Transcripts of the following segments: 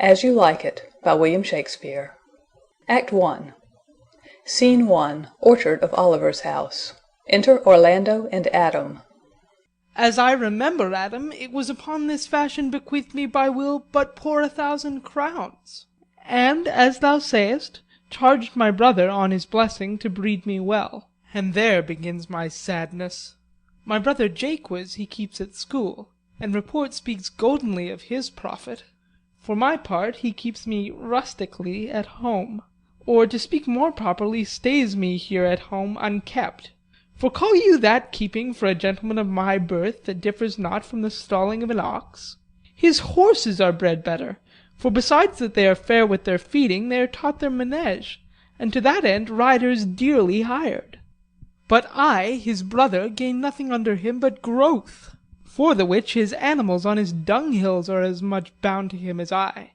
As You Like It, by William Shakespeare. Act 1. Scene 1. Orchard of Oliver's house. Enter Orlando and Adam. As I remember, Adam, it was upon this fashion bequeathed me by will but poor 1,000 crowns. And, as thou sayest, charged my brother on his blessing to breed me well. And there begins my sadness. My brother Jaques he keeps at school, and report speaks goldenly of his profit. For my part, he keeps me rustically at home, or to speak more properly, stays me here at home unkept. For call you that keeping for a gentleman of my birth that differs not from the stalling of an ox? His horses are bred better, for besides that they are fair with their feeding, they are taught their manege, and to that end riders dearly hired. But I, his brother, gain nothing under him but growth, for the which his animals on his dunghills are as much bound to him as I.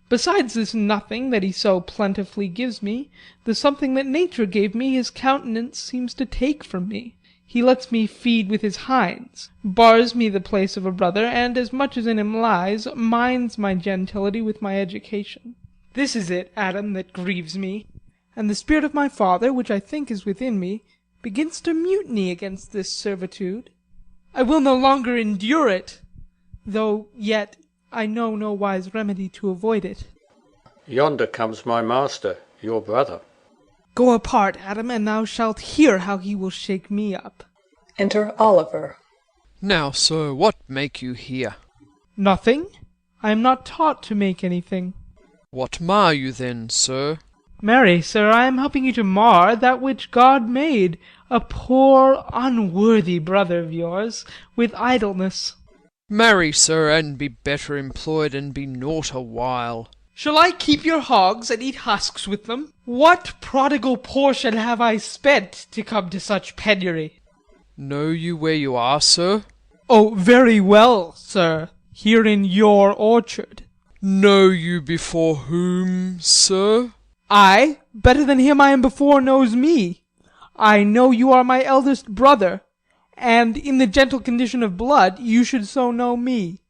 Besides this nothing that he so plentifully gives me, the something that nature gave me his countenance seems to take from me. He lets me feed with his hinds, bars me the place of a brother, and, as much as in him lies, minds my gentility with my education. This is it, Adam, that grieves me, and the spirit of my father, which I think is within me, begins to mutiny against this servitude. I will no longer endure it, though yet I know no wise remedy to avoid it. Yonder comes my master, your brother. Go apart, Adam, and thou shalt hear how he will shake me up. Enter Oliver. Now, sir, what make you here? Nothing. I am not taught to make anything. What mar you then, sir? Marry, sir, I am helping you to mar that which God made, a poor unworthy brother of yours, with idleness. Marry, sir, and be better employed, and be naught a while. Shall I keep your hogs, and eat husks with them? What prodigal portion have I spent to come to such penury? Know you where you are, sir? Oh, very well, sir, here in your orchard. Know you before whom, sir? I, better than him I am before knows me. I know you are my eldest brother, and in the gentle condition of blood you should so know me.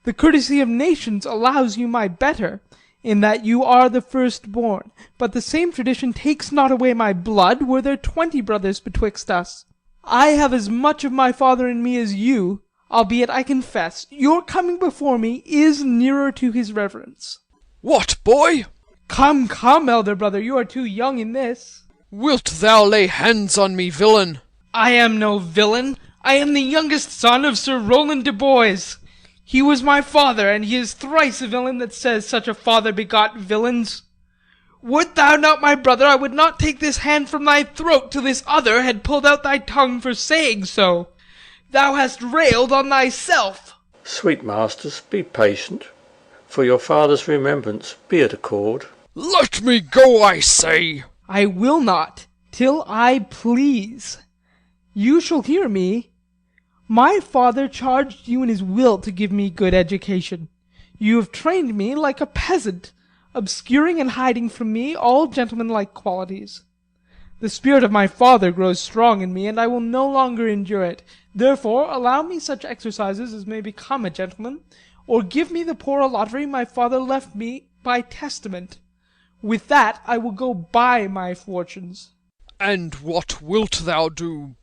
The courtesy of nations allows you my better, in that you are the firstborn, but the same tradition takes not away my blood, were there 20 brothers betwixt us. I have as much of my father in me as you, albeit I confess your coming before me is nearer to his reverence. What, boy? Come, come, elder brother, you are too young in this. Wilt thou lay hands on me, villain? I am no villain. I am the youngest son of Sir Rowland de Boys. He was my father, and he is thrice a villain that says such a father begot villains. Wert thou not my brother, I would not take this hand from thy throat till this other had pulled out thy tongue for saying so. Thou hast railed on thyself. Sweet masters, be patient. For your father's remembrance, be it accord. Let me go, I say. I will not, till I please. You shall hear me. My father charged you in his will to give me good education. You have trained me like a peasant, obscuring and hiding from me all gentlemanlike qualities. The spirit of my father grows strong in me, and I will no longer endure it. Therefore allow me such exercises as may become a gentleman, or give me the poor allottery my father left me by testament. With that I will go buy my fortunes. And what wilt thou do?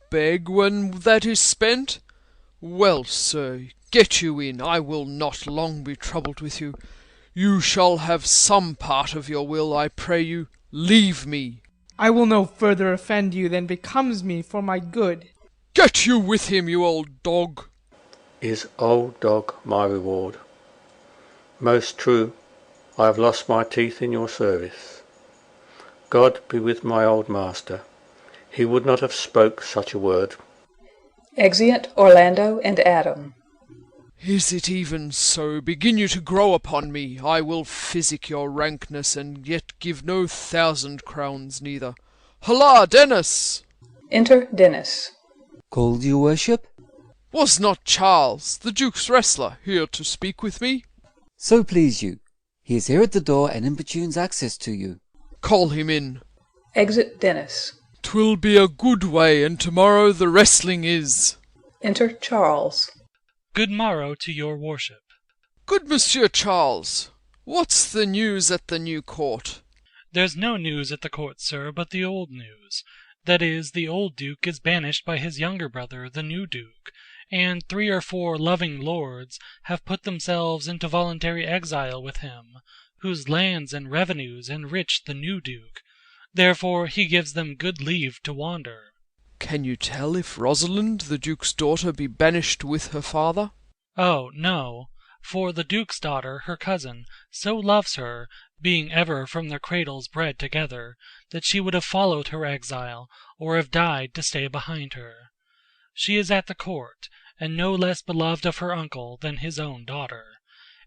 Beg when that is spent? Well, sir, get you in. I will not long be troubled with you. You shall have some part of your will, I pray you. Leave me. I will no further offend you than becomes me for my good. Get you with him, you old dog. Is old dog my reward? Most true, I have lost my teeth in your service. God be with my old master. He would not have spoke such a word. Exeunt Orlando and Adam. Is it even so? Begin you to grow upon me. I will physic your rankness, and yet give no 1,000 crowns neither. Holla, Dennis! Enter Dennis. Called your worship? Was not Charles, the Duke's wrestler, here to speak with me? So please you. He is here at the door and importunes access to you. Call him in. Exit Dennis. 'Twill be a good way, and tomorrow the wrestling is. Enter Charles. Good morrow to your worship. Good Monsieur Charles, What's the news at the new court? There's no news at the court, sir, but the old news. That is, the old duke is banished by his younger brother, the new duke, and 3 or 4 loving lords have put themselves into voluntary exile with him, whose lands and revenues enrich the new duke. Therefore he gives them good leave to wander. Can you tell if Rosalind, the duke's daughter, be banished with her father? Oh, no, for the duke's daughter, her cousin, so loves her, being ever from their cradles bred together, that she would have followed her exile, or have died to stay behind her. She is at the court, and no less beloved of her uncle than his own daughter,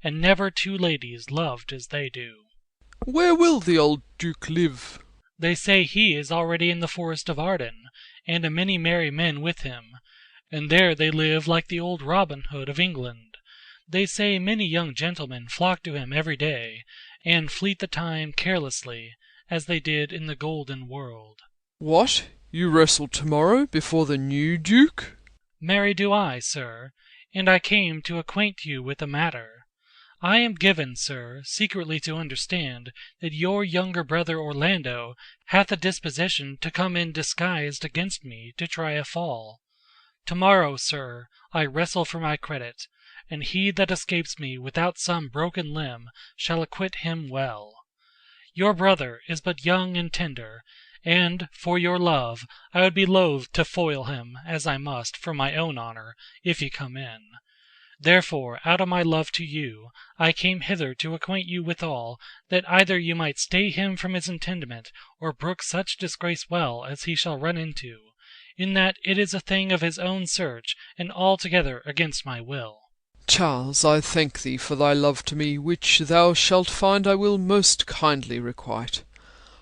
and never 2 ladies loved as they do. Where will the old duke live? They say he is already in the forest of Arden, and a many merry men with him, and there they live like the old Robin Hood of England. They say many young gentlemen flock to him every day, and fleet the time carelessly, as they did in the golden world. What? You wrestle tomorrow before the new duke? Marry do I, sir, and I came to acquaint you with the matter. I am given, sir, secretly to understand that your younger brother Orlando hath a disposition to come in disguised against me to try a fall. Tomorrow, sir, I wrestle for my credit, and he that escapes me without some broken limb shall acquit him well. Your brother is but young and tender, and, for your love, I would be loath to foil him, as I must, for my own honor, if he come in. Therefore, out of my love to you, I came hither to acquaint you withal, that either you might stay him from his intendment, or brook such disgrace well as he shall run into, in that it is a thing of his own search, and altogether against my will. Charles, I thank thee for thy love to me, which thou shalt find I will most kindly requite.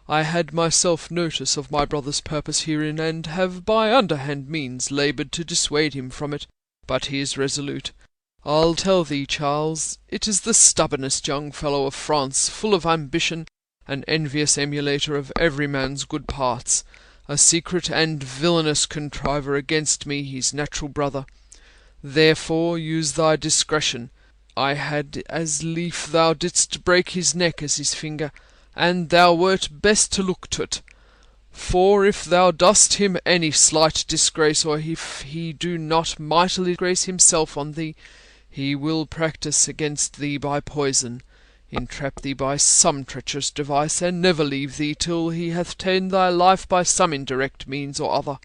I had myself notice of my brother's purpose herein, and have by underhand means laboured to dissuade him from it, but he is resolute. I'll tell thee, Charles, it is the stubbornest young fellow of France, full of ambition, an envious emulator of every man's good parts, a secret and villainous contriver against me, his natural brother. Therefore use thy discretion. I had as lief thou didst break his neck as his finger, and thou wert best to look to't. For if thou dost him any slight disgrace, or if he do not mightily disgrace himself on thee, he will practise against thee by poison, entrap thee by some treacherous device, and never leave thee till he hath ta'en thy life by some indirect means or other.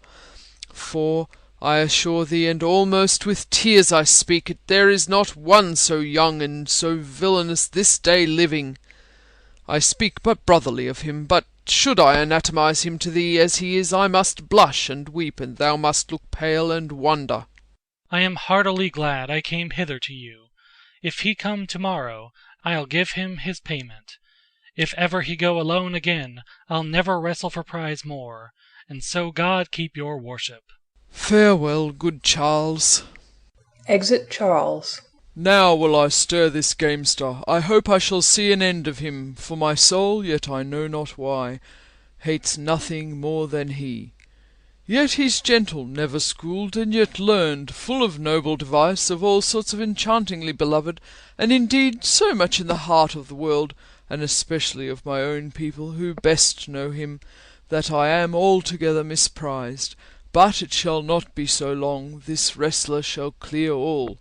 For I assure thee, and almost with tears I speak it, there is not one so young and so villainous this day living. I speak but brotherly of him, but should I anatomize him to thee as he is, I must blush and weep, and thou must look pale and wonder. I am heartily glad I came hither to you. If he come tomorrow, I'll give him his payment. If ever he go alone again, I'll never wrestle for prize more, and so God keep your worship. Farewell, good Charles. Exit Charles. Now will I stir this gamester. I hope I shall see an end of him, for my soul, yet I know not why, hates nothing more than he. Yet he's gentle, never schooled, and yet learned, full of noble device, of all sorts of enchantingly beloved, and indeed so much in the heart of the world, and especially of my own people, who best know him, that I am altogether misprized. But it shall not be so long, this wrestler shall clear all.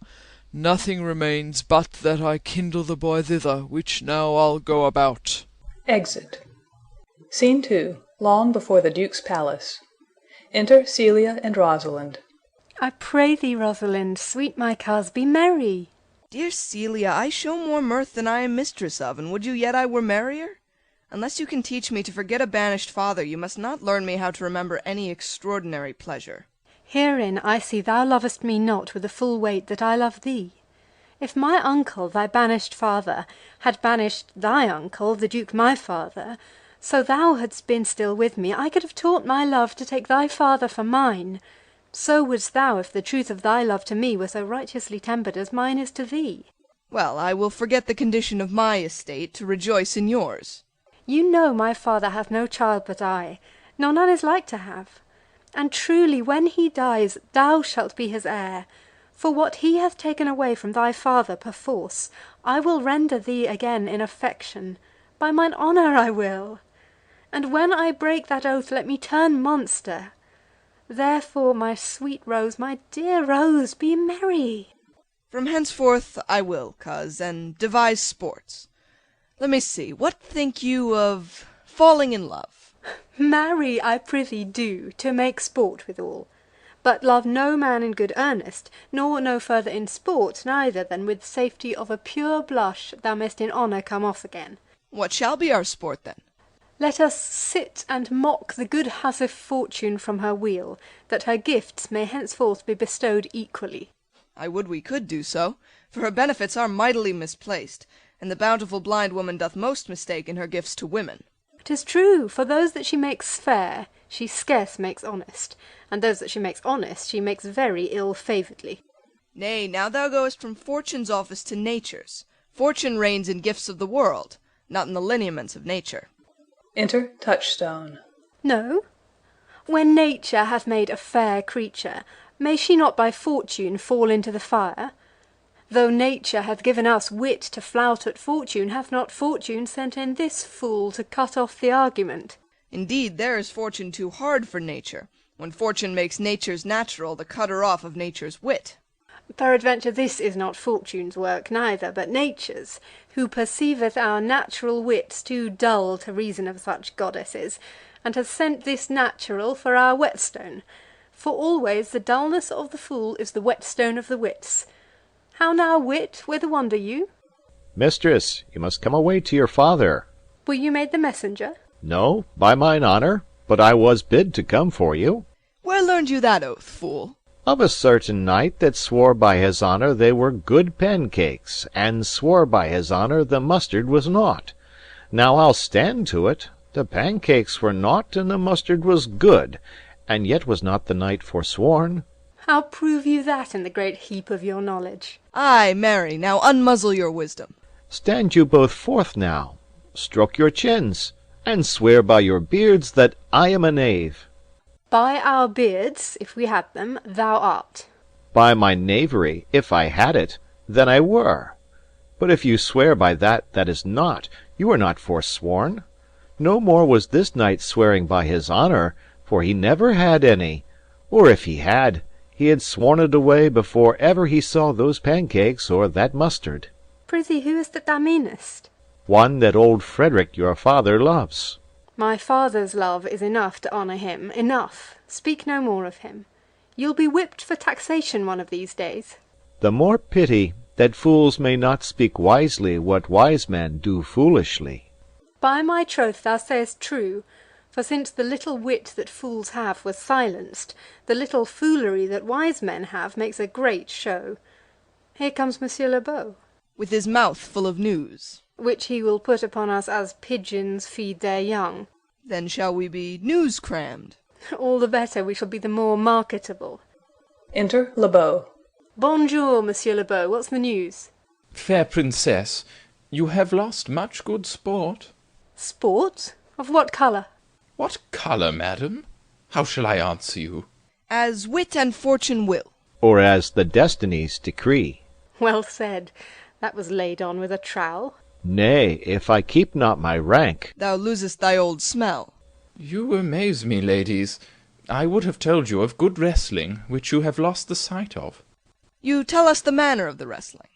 Nothing remains but that I kindle the boy thither, which now I'll go about. Exit. Scene 2. Lawn before the Duke's palace. Enter Celia and Rosalind. I pray thee, Rosalind, sweet my coz, be merry. Dear Celia, I show more mirth than I am mistress of, and would you yet I were merrier? Unless you can teach me to forget a banished father, you must not learn me how to remember any extraordinary pleasure. Herein I see thou lovest me not with the full weight that I love thee. If my uncle, thy banished father, had banished thy uncle, the Duke my father, so thou hadst been still with me, I could have taught my love to take thy father for mine. So wouldst thou, if the truth of thy love to me were so righteously tempered as mine is to thee. Well, I will forget the condition of my estate to rejoice in yours. You know my father hath no child but I, nor none is like to have. And truly when he dies, thou shalt be his heir. For what he hath taken away from thy father perforce, I will render thee again in affection. By mine honour I will. And when I break that oath, let me turn monster. Therefore, my sweet Rose, my dear Rose, be merry. From henceforth I will, coz, and devise sports. Let me see, what think you of falling in love? Marry, I prithee do, to make sport withal. But love no man in good earnest, nor no further in sport neither, than with safety of a pure blush thou mayst in honour come off again. What shall be our sport then? Let us sit and mock the good housewife Fortune from her wheel, that her gifts may henceforth be bestowed equally. I would we could do so, for her benefits are mightily misplaced, and the bountiful blind woman doth most mistake in her gifts to women. 'Tis true, for those that she makes fair, she scarce makes honest, and those that she makes honest, she makes very ill-favouredly. Nay, now thou goest from Fortune's office to Nature's. Fortune reigns in gifts of the world, not in the lineaments of nature. Enter Touchstone. No? When nature hath made a fair creature, may she not by fortune fall into the fire? Though nature hath given us wit to flout at fortune, hath not fortune sent in this fool to cut off the argument? Indeed, there is fortune too hard for nature, when fortune makes nature's natural the cutter off of nature's wit. Peradventure this is not fortune's work neither, but nature's, who perceiveth our natural wits too dull to reason of such goddesses, and hath sent this natural for our whetstone. For always the dullness of the fool is the whetstone of the wits. How now, wit, whither wander you? Mistress, you must come away to your father. Were you made the messenger? No, by mine honour, but I was bid to come for you. Where learned you that oath, fool? Of a certain knight that swore by his honour they were good pancakes, and swore by his honour the mustard was naught. Now I'll stand to it. The pancakes were naught, and the mustard was good, and yet was not the knight forsworn. How prove you that in the great heap of your knowledge? Ay, marry, now unmuzzle your wisdom. Stand you both forth now, stroke your chins, and swear by your beards that I am a knave. By our beards, if we had them, thou art. By my knavery, if I had it, then I were. But if you swear by that is not, you are not forsworn. No more was this knight swearing by his honour, for he never had any, or if he had sworn it away before ever he saw those pancakes or that mustard. Prithee, who is that thou meanest? One that old Frederick your father loves. My father's love is enough to honour him, enough. Speak no more of him. You'll be whipped for taxation one of these days. The more pity that fools may not speak wisely what wise men do foolishly. By my troth thou sayest true, for since the little wit that fools have was silenced, the little foolery that wise men have makes a great show. Here comes Monsieur Le Beau, with his mouth full of news, which he will put upon us as pigeons feed their young. Then shall we be news-crammed. All the better, we shall be the more marketable. Enter Le Beau. Bonjour, Monsieur Le Beau, what's the news? Fair princess, you have lost much good sport. Sport? Of what colour? What colour, madam? How shall I answer you? As wit and fortune will. Or as the destinies decree. Well said. That was laid on with a trowel. Nay, if I keep not my rank, thou losest thy old smell. You amaze me, ladies. I would have told you of good wrestling, which you have lost the sight of. You tell us the manner of the wrestling.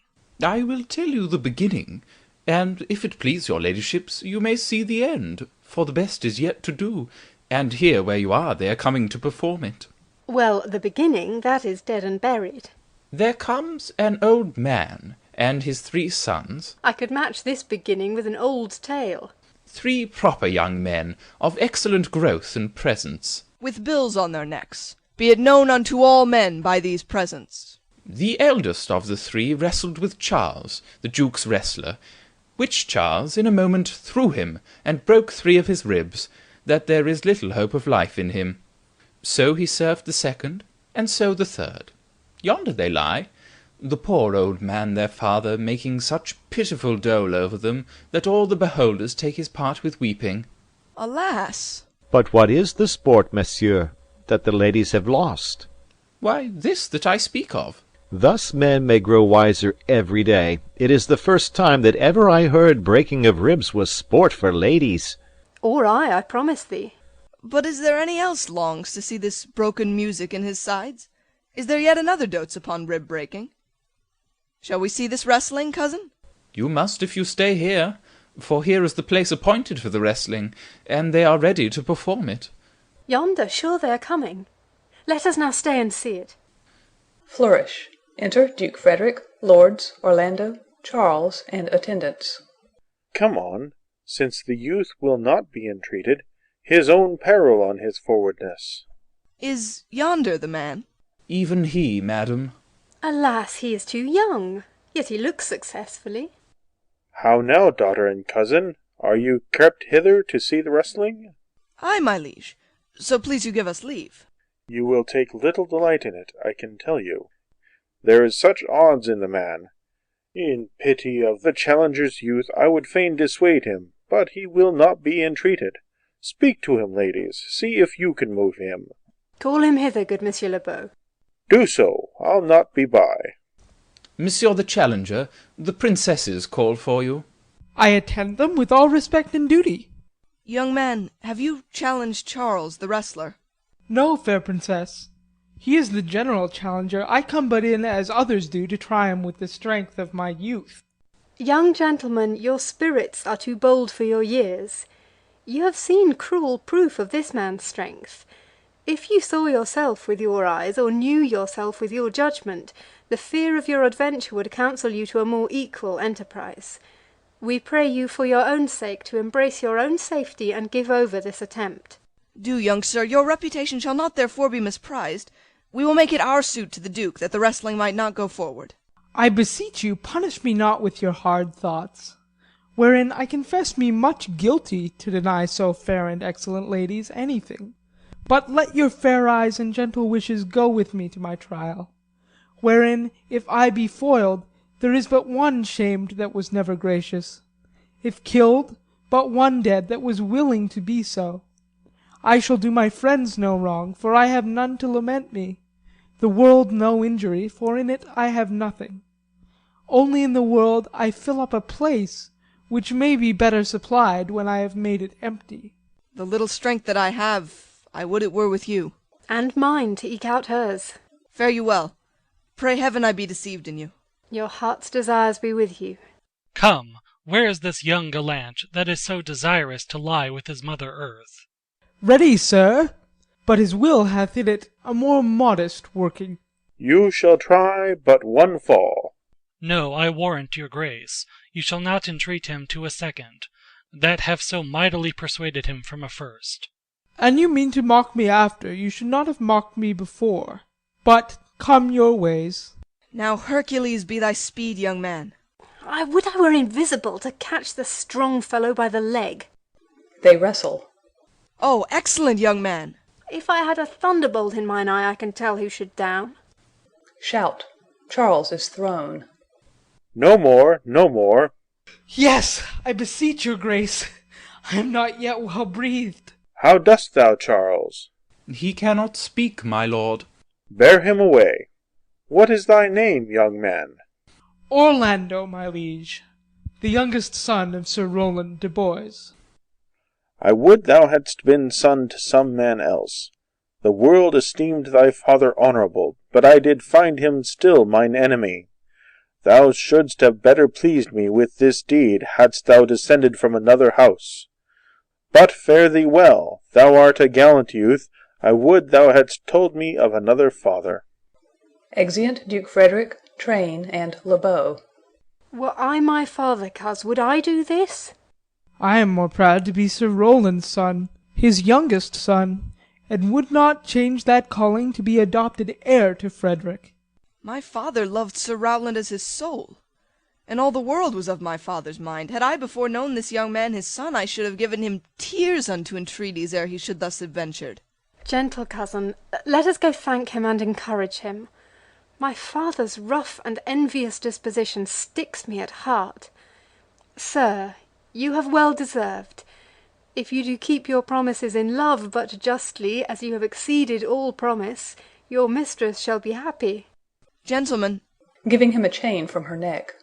I will tell you the beginning, and if it please your ladyships, you may see the end, for the best is yet to do, and here where you are they are coming to perform it. Well, the beginning, that is dead and buried. There comes an old man, and his 3 sons. I could match this beginning with an old tale. 3 proper young men, of excellent growth and presence. With bills on their necks, be it known unto all men by these presents. The eldest of the 3 wrestled with Charles, the Duke's wrestler, which Charles in a moment threw him, and broke 3 of his ribs, that there is little hope of life in him. So he served the 2nd, and so the 3rd. Yonder they lie, the poor old man their father making such pitiful dole over them, that all the beholders take his part with weeping. Alas! But what is the sport, monsieur, that the ladies have lost? Why, this that I speak of. Thus men may grow wiser every day. It is the first time that ever I heard breaking of ribs was sport for ladies. Or I promise thee. But is there any else longs to see this broken music in his sides? Is there yet another dotes upon rib breaking? Shall we see this wrestling, cousin? You must if you stay here, for here is the place appointed for the wrestling, and they are ready to perform it. Yonder, sure they are coming. Let us now stay and see it. Flourish. Enter Duke Frederick, lords, Orlando, Charles, and attendants. Come on, since the youth will not be entreated, his own peril on his forwardness. Is yonder the man? Even he, madam. Alas, he is too young, yet he looks successfully. How now, daughter and cousin, are you crept hither to see the wrestling? Ay, my liege, so please you give us leave. You will take little delight in it, I can tell you. There is such odds in the man. In pity of the challenger's youth, I would fain dissuade him, but he will not be entreated. Speak to him, ladies, see if you can move him. Call him hither, good Monsieur Le Beau. Do so, I'll not be by. Monsieur the Challenger, the princesses call for you. I attend them with all respect and duty. Young man, have you challenged Charles the wrestler? No, fair princess. He is the general challenger. I come but in as others do to try him with the strength of my youth. Young gentleman, your spirits are too bold for your years. You have seen cruel proof of this man's strength. If you saw yourself with your eyes, or knew yourself with your judgment, the fear of your adventure would counsel you to a more equal enterprise. We pray you for your own sake to embrace your own safety and give over this attempt. Do, young sir, your reputation shall not therefore be misprized. We will make it our suit to the Duke that the wrestling might not go forward. I beseech you, punish me not with your hard thoughts, wherein I confess me much guilty to deny so fair and excellent ladies anything. But let your fair eyes and gentle wishes go with me to my trial, wherein, if I be foiled, there is but one shamed that was never gracious; if killed, but one dead that was willing to be so. I shall do my friends no wrong, for I have none to lament me; the world no injury, for in it I have nothing. Only in the world I fill up a place, which may be better supplied when I have made it empty. The little strength that I have, I would it were with you. And mine to eke out hers. Fare you well. Pray heaven I be deceived in you. Your heart's desires be with you. Come, where is this young gallant that is so desirous to lie with his mother earth? Ready, sir, but his will hath in it a more modest working. You shall try but one fall. No, I warrant your grace, you shall not entreat him to a second, that have so mightily persuaded him from a first. And you mean to mock me after, you should not have mocked me before. But come your ways. Now Hercules be thy speed, young man. I would I were invisible to catch the strong fellow by the leg. They wrestle. Oh, excellent, young man. If I had a thunderbolt in mine eye, I can tell who should down. Shout. Charles is thrown. No more, no more. Yes, I beseech your grace. I am not yet well breathed. How dost thou, Charles? He cannot speak, my lord. Bear him away. What is thy name, young man? Orlando, my liege, the youngest son of Sir Rowland de Boys. I would thou hadst been son to some man else. The world esteemed thy father honourable, but I did find him still mine enemy. Thou shouldst have better pleased me with this deed, hadst thou descended from another house. But fare thee well, thou art a gallant youth, I would thou hadst told me of another father. Exeunt Duke Frederick, Train, and Le Beau. Were I my father, coz, would I do this? I am more proud to be Sir Rowland's son, his youngest son, and would not change that calling to be adopted heir to Frederick. My father loved Sir Rowland as his soul, and all the world was of my father's mind. Had I before known this young man his son, I should have given him tears unto entreaties ere he should thus have ventured. Gentle cousin, let us go thank him and encourage him. My father's rough and envious disposition sticks me at heart. Sir, you have well deserved. If you do keep your promises in love but justly, as you have exceeded all promise, your mistress shall be happy. Gentlemen, giving him a chain from her neck.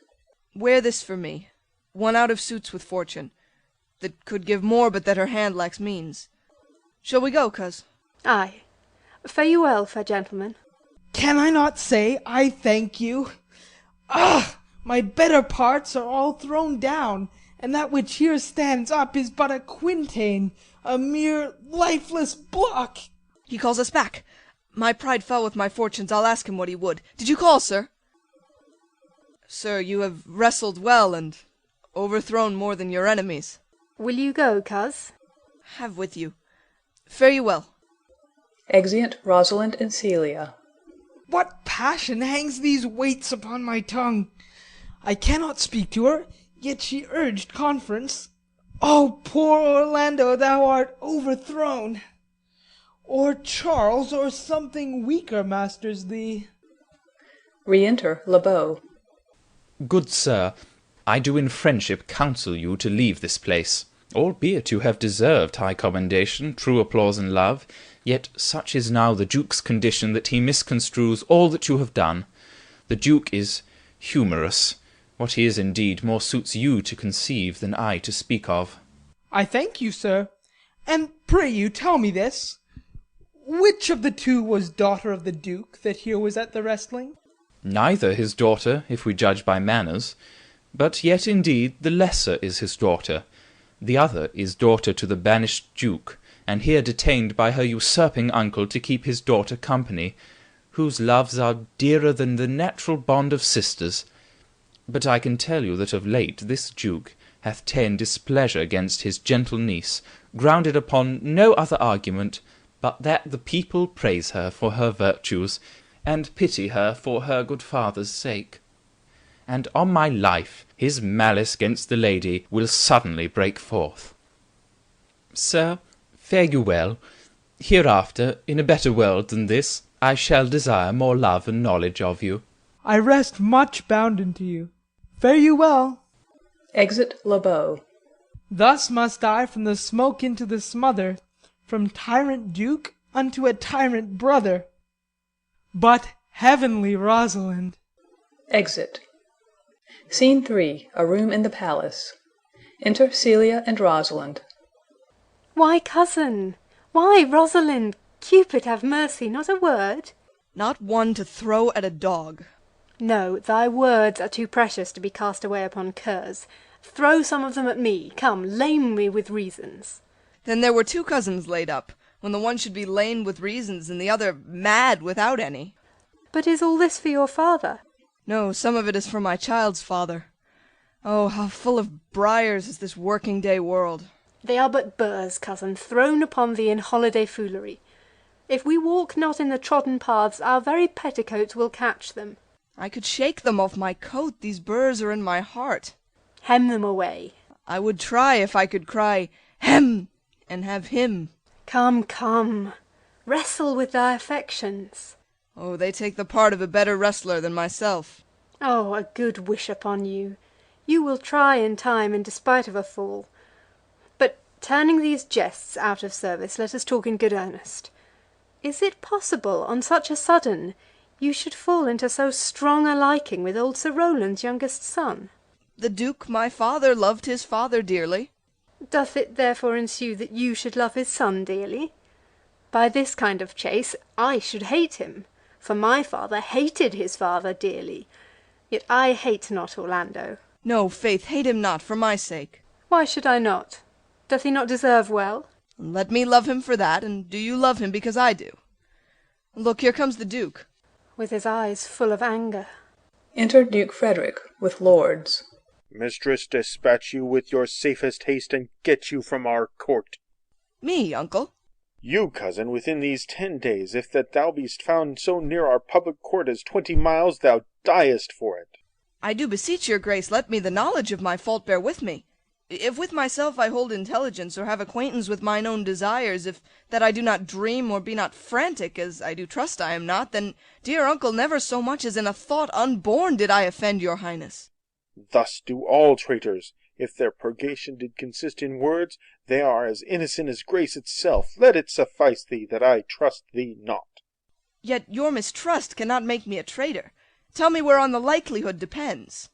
wear this for me, one out of suits with fortune, that could give more but that her hand lacks means. Shall we go, coz? Ay. Fare you well, fair gentlemen. Can I not say I thank you? Ah! My better parts are all thrown down, and that which here stands up is but a quintain, a mere lifeless block. He calls us back. My pride fell with my fortunes. I'll ask him what he would. Did you call, sir? Sir, you have wrestled well and overthrown more than your enemies. Will you go, coz? Have with you. Fare you well. Exeunt Rosalind and Celia. What passion hangs these weights upon my tongue? I cannot speak to her, yet she urged conference. Oh, poor Orlando, thou art overthrown. Or Charles, or something weaker masters thee. Re-enter Le Beau. Good sir, I do in friendship counsel you to leave this place. Albeit you have deserved high commendation, true applause and love, yet such is now the Duke's condition that he misconstrues all that you have done. The Duke is humorous. What he is indeed more suits you to conceive than I to speak of. I thank you, sir. And pray you tell me this. Which of the two was daughter of the Duke that here was at the wrestling? Neither his daughter, if we judge by manners, but yet indeed the lesser is his daughter. The other is daughter to the banished Duke, and here detained by her usurping uncle to keep his daughter company, whose loves are dearer than the natural bond of sisters. But I can tell you that of late this Duke hath ta'en displeasure against his gentle niece, grounded upon no other argument but that the people praise her for her virtues, and pity her for her good father's sake. And on my life his malice against the lady will suddenly break forth. Sir, fare you well. Hereafter, in a better world than this, I shall desire more love and knowledge of you. I rest much bounden to you. Fare you well. Exit Le Beau. Thus must I from the smoke into the smother, from tyrant Duke unto a tyrant brother. But heavenly Rosalind. Exit. Scene 3. A room in the palace. Enter Celia and Rosalind. Why, cousin? Why, Rosalind? Cupid have mercy, not a word. Not one to throw at a dog. No, thy words are too precious to be cast away upon curs. Throw some of them at me. Come, lame me with reasons. Then there were two cousins laid up, when the one should be lame with reasons, and the other mad without any. But is all this for your father? No, some of it is for my child's father. Oh, how full of briars is this working-day world! They are but burrs, cousin, thrown upon thee in holiday foolery. If we walk not in the trodden paths, our very petticoats will catch them. I could shake them off my coat, these burrs are in my heart. Hem them away. I would try if I could cry, hem, and have him. Come, come, wrestle with thy affections. Oh, they take the part of a better wrestler than myself. Oh, a good wish upon you. You will try in time, in despite of a fall. But turning these jests out of service, let us talk in good earnest. Is it possible, on such a sudden, you should fall into so strong a liking with old Sir Rowland's youngest son? The Duke, my father, loved his father dearly. Doth it therefore ensue that you should love his son dearly? By this kind of chase I should hate him, for my father hated his father dearly. Yet I hate not Orlando. No, faith, hate him not, for my sake. Why should I not? Doth he not deserve well? Let me love him for that, and do you love him because I do. Look, here comes the Duke. With his eyes full of anger. Enter Duke Frederick with lords. Mistress, dispatch you with your safest haste, and get you from our court. Me, uncle? You, cousin, within these 10 days, if that thou be'st found so near our public court as 20 miles, thou diest for it. I do beseech your grace, let me the knowledge of my fault bear with me. If with myself I hold intelligence, or have acquaintance with mine own desires, if that I do not dream, or be not frantic, as I do trust I am not, then, dear uncle, never so much as in a thought unborn did I offend your highness. Thus do all traitors. If their purgation did consist in words, they are as innocent as grace itself. Let it suffice thee that I trust thee not. Yet your mistrust cannot make me a traitor. Tell me whereon the likelihood depends.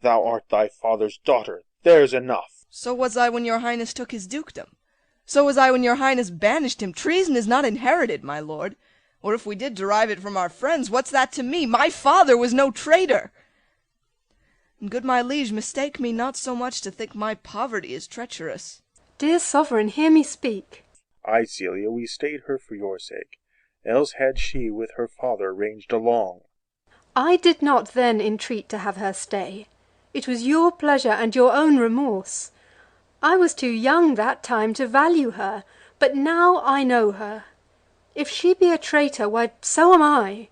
Thou art thy father's daughter, there's enough. So was I when your highness took his dukedom. So was I when your highness banished him. Treason is not inherited, my lord. Or if we did derive it from our friends, what's that to me? My father was no traitor. And good my liege, mistake me not so much to think my poverty is treacherous. Dear sovereign, hear me speak. Ay, Celia, we stayed her for your sake, else had she with her father ranged along. I did not then entreat to have her stay. It was your pleasure and your own remorse. I was too young that time to value her, but now I know her. If she be a traitor, why, so am I.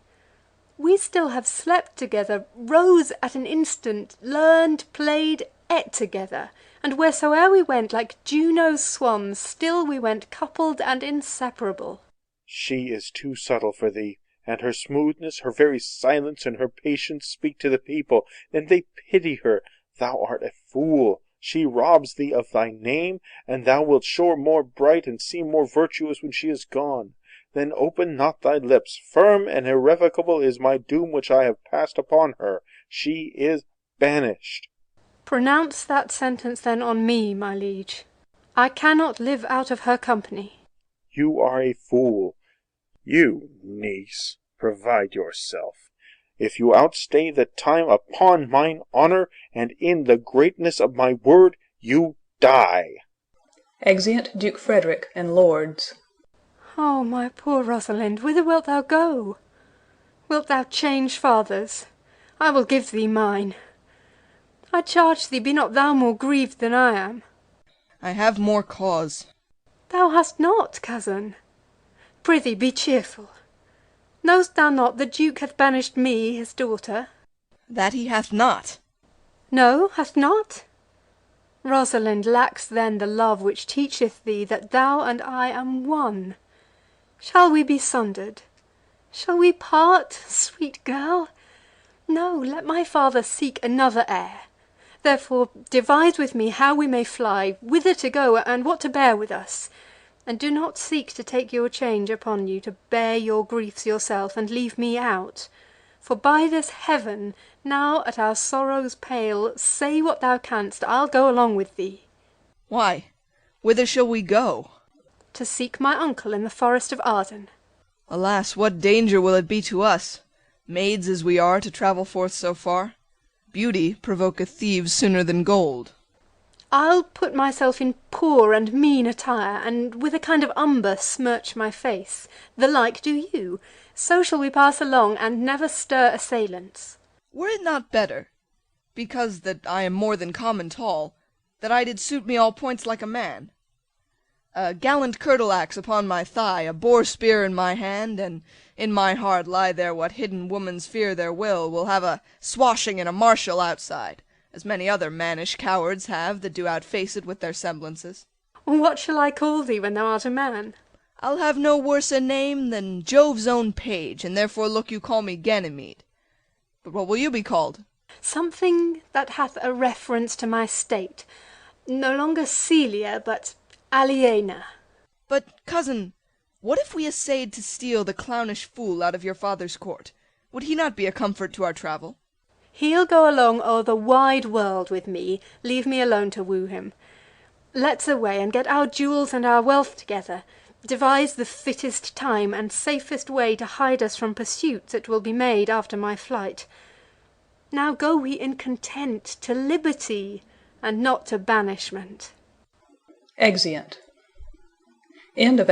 We still have slept together, rose at an instant, learned, played, ate together, and wheresoe'er we went, like Juno's swans, still we went coupled and inseparable. She is too subtle for thee, and her smoothness, her very silence, and her patience speak to the people, and they pity her. Thou art a fool. She robs thee of thy name, and thou wilt show more bright and seem more virtuous when she is gone. Then open not thy lips. Firm and irrevocable is my doom which I have passed upon her. She is banished. Pronounce that sentence then on me, my liege. I cannot live out of her company. You are a fool. You, niece, provide yourself. If you outstay the time, upon mine honour, and in the greatness of my word, you die. Exeunt Duke Frederick and lords. Oh, my poor Rosalind, whither wilt thou go? Wilt thou change fathers? I will give thee mine. I charge thee, be not thou more grieved than I am. I have more cause. Thou hast not, cousin. Prithee, be cheerful. Know'st thou not the Duke hath banished me, his daughter? That he hath not. No, hath not? Rosalind lacks then the love which teacheth thee that thou and I am one. Shall we be sundered? Shall we part, sweet girl? No, let my father seek another heir. Therefore devise with me how we may fly, whither to go, and what to bear with us. And do not seek to take your change upon you, to bear your griefs yourself, and leave me out. For by this heaven, now at our sorrow's pale, say what thou canst, I'll go along with thee. Why, whither shall we go? To seek my uncle in the forest of Arden. Alas, what danger will it be to us, maids as we are, to travel forth so far? Beauty provoketh thieves sooner than gold. I'll put myself in poor and mean attire, and with a kind of umber smirch my face. The like do you. So shall we pass along, and never stir assailants. Were it not better, because that I am more than common tall, that I did suit me all points like a man? A gallant curtle-axe upon my thigh, a boar-spear in my hand, and in my heart lie there what hidden woman's fear there will have a swashing and a martial outside, as many other mannish cowards have that do outface it with their semblances. What shall I call thee when thou art a man? I'll have no worse a name than Jove's own page, and therefore look you call me Ganymede. But what will you be called? Something that hath a reference to my state. No longer Celia, but Aliena. But, cousin, what if we essayed to steal the clownish fool out of your father's court? Would he not be a comfort to our travel? He'll go along o'er the wide world with me, leave me alone to woo him. Let's away, and get our jewels and our wealth together, devise the fittest time and safest way to hide us from pursuits that will be made after my flight. Now go we in content to liberty, and not to banishment. Exeunt. End of